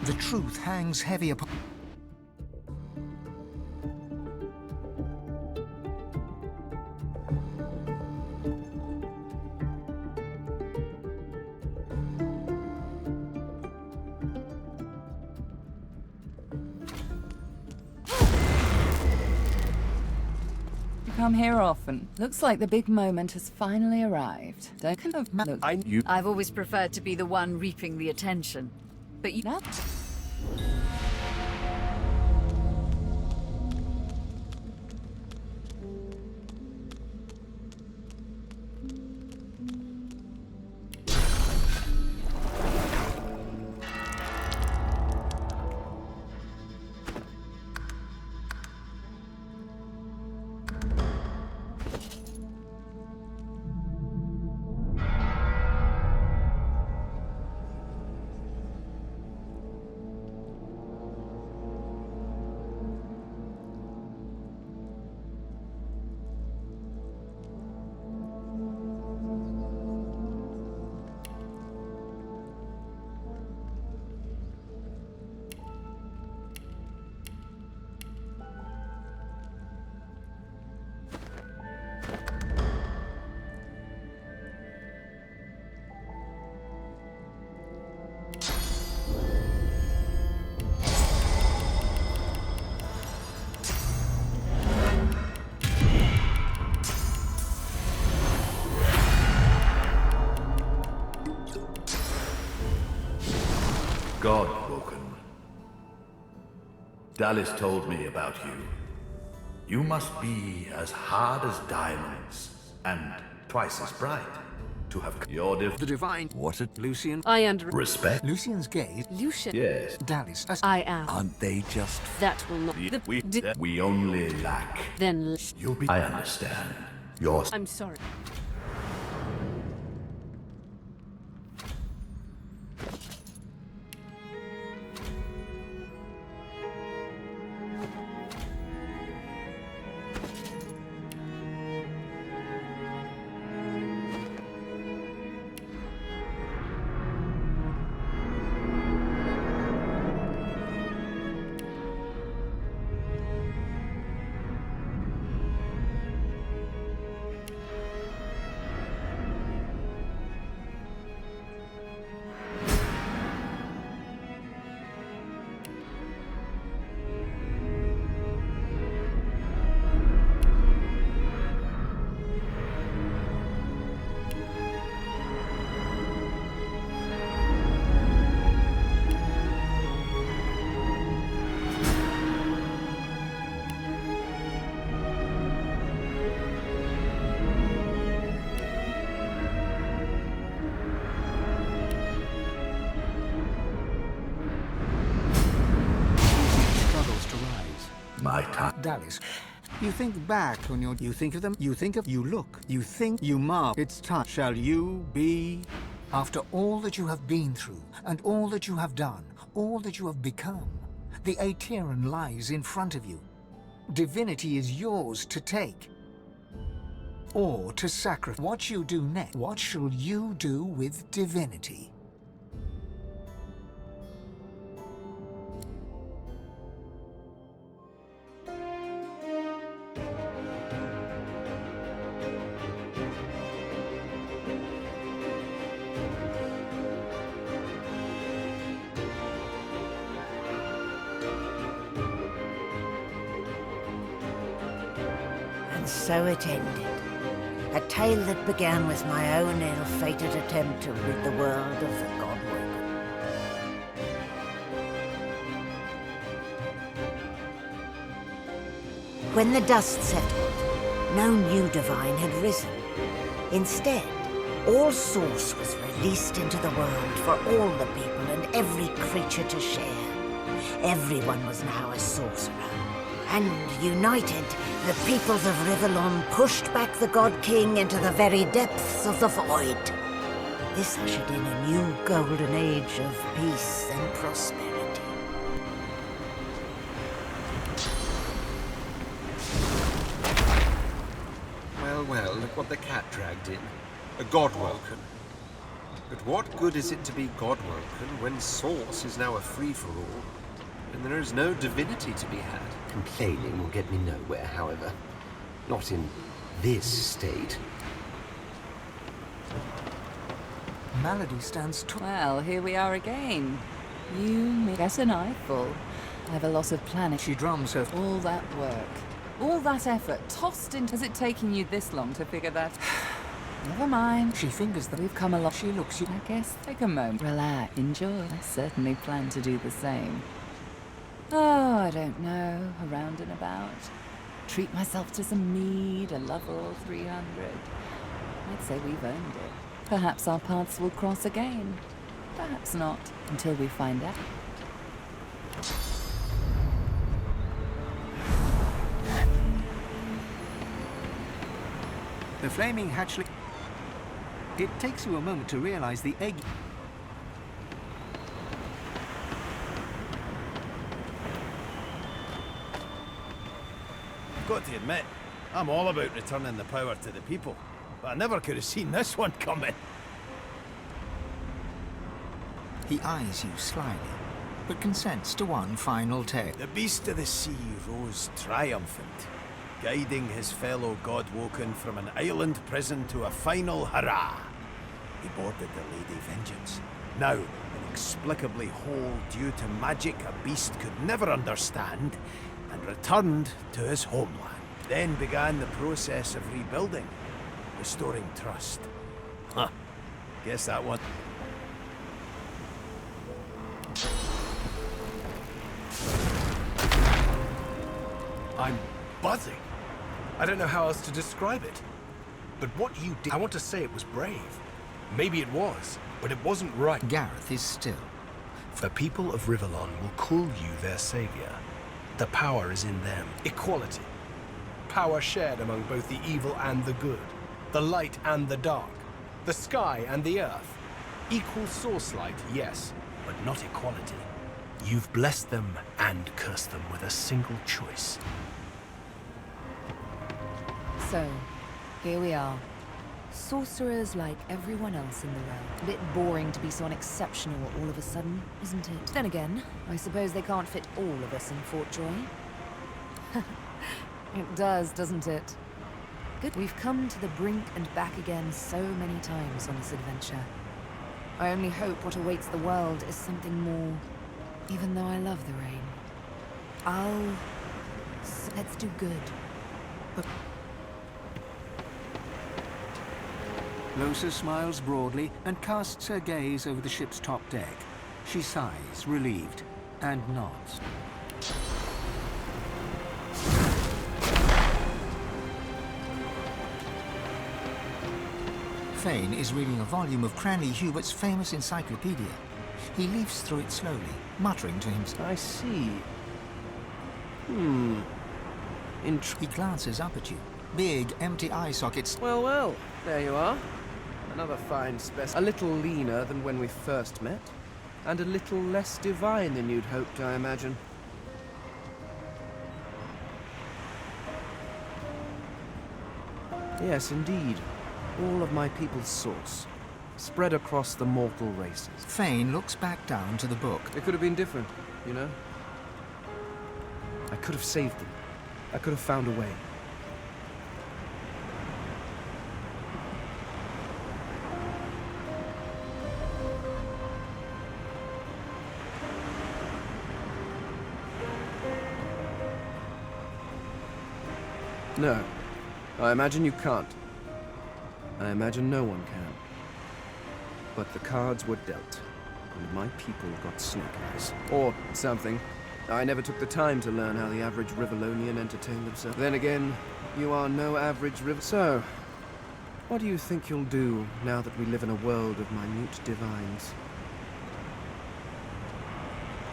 The truth hangs heavy upon... You come here often. Looks like the big moment has finally arrived. Don't kind of look. I've always preferred to be the one reaping the attention. But you... Not. God-woken. Dallas told me about you. You must be as hard as diamonds, and twice as bright. To have your The divine... What it? Lucian... I under... Respect? Lucian's gaze... Lucian. Yes. Dallas... I am. Aren't they just... That will not... We only lack... Then... You'll be... I understand. Yours. I'm sorry. My time. Dallas, you think back on your... You think of them, you think of... You look, you think, you mark. It's time. Shall you be... After all that you have been through, and all that you have done, all that you have become, the Aeteran lies in front of you. Divinity is yours to take. Or to sacrifice. What you do next, what shall you do with divinity? And so it ended. A tale that began with my own ill-fated attempt to rid the world of the God-woken. When the dust settled, no new divine had risen. Instead, all source was released into the world for all the people and every creature to share. Everyone was now a sorcerer. And united, the peoples of Rivellon pushed back the God King into the very depths of the void. This ushered in a new golden age of peace and prosperity. Well, look what the cat dragged in. A God-woken. But what good is it to be God-woken when Source is now a free-for-all, and there is no divinity to be had? Complaining will get me nowhere, however. Not in this state. Malady stands tall. Well, here we are again. You, me, get an eyeful. I have a loss of planning. She drums her. All that work, all that effort, tossed into... Has it taken you this long to figure that? Never mind. She fingers the. We've come along. She looks you. I guess take a moment. Relax. Enjoy. I certainly plan to do the same. Oh, I don't know. Around and about. Treat myself to some mead, a Lovell 300. I'd say we've earned it. Perhaps our paths will cross again. Perhaps not, until we find out. The flaming hatchling. It takes you a moment to realize the egg. I've got to admit, I'm all about returning the power to the people, but I never could have seen this one coming. He eyes you slyly, but consents to one final tale. The beast of the sea rose triumphant, guiding his fellow God-woken from an island prison to a final hurrah. He boarded the Lady Vengeance, now inexplicably whole due to magic a beast could never understand, and returned to his homeland. Then began the process of rebuilding, restoring trust. Huh. Guess that one... I'm buzzing. I don't know how else to describe it. But what you did, I want to say it was brave. Maybe it was, but it wasn't right. Gareth is still. The people of Rivellon will call you their savior. The power is in them. Equality. Power shared among both the evil and the good. The light and the dark. The sky and the earth. Equal source light, yes, but not equality. You've blessed them and cursed them with a single choice. So, here we are. Sorcerers like everyone else in the realm. A bit boring to be so unexceptional all of a sudden, isn't it? Then again, I suppose they can't fit all of us in Fort Joy. It does, doesn't it? Good. We've come to the brink and back again so many times on this adventure. I only hope what awaits the world is something more, even though I love the rain. Let's do good. But Losa smiles broadly and casts her gaze over the ship's top deck. She sighs, relieved, and nods. Fane is reading a volume of Cranley Hubert's famous encyclopedia. He leafs through it slowly, muttering to himself. I see. He glances up at you. Big, empty eye sockets. Well, well, there you are. Another fine specimen. A little leaner than when we first met, and a little less divine than you'd hoped, I imagine. Yes, indeed. All of my people's source, spread across the mortal races. Fane looks back down to the book. It could have been different, you know? I could have saved them. I could have found a way. No. I imagine you can't. I imagine no one can. But the cards were dealt, and my people got snake eyes. Or something. I never took the time to learn how the average Rivellonian entertained themselves. Then again, you are no average So, what do you think you'll do now that we live in a world of minute divines?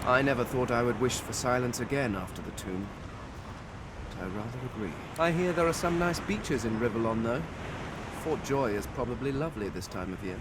I never thought I would wish for silence again after the tomb. But I rather agree. I hear there are some nice beaches in Rivellon, though. Fort Joy is probably lovely this time of year.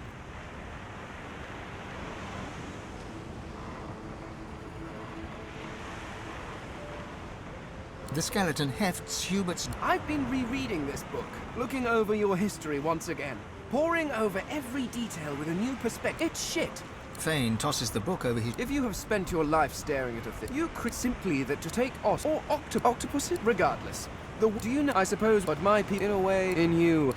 The skeleton hefts Hubert's. I've been rereading this book, looking over your history once again. poring over every detail with a new perspective. It's shit. Thane tosses the book over his... If you have spent your life staring at a thing, you could simply that to take or octopuses, regardless. Do you know, I suppose, but my people, in a way, in you.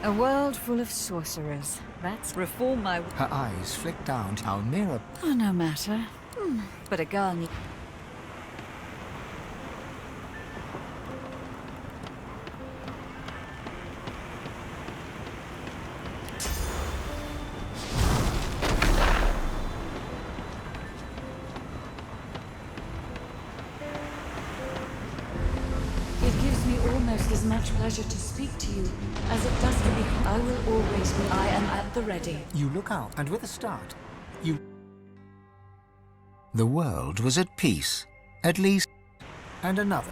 A world full of sorcerers. That's reform my... Her eyes flick down to Almira. Oh, no matter. But a girl needs... It gives me almost as much pleasure to speak to you as it does to be. I will always be. I am at the ready. You look out, and with a start, you... The world was at peace. At least... And another.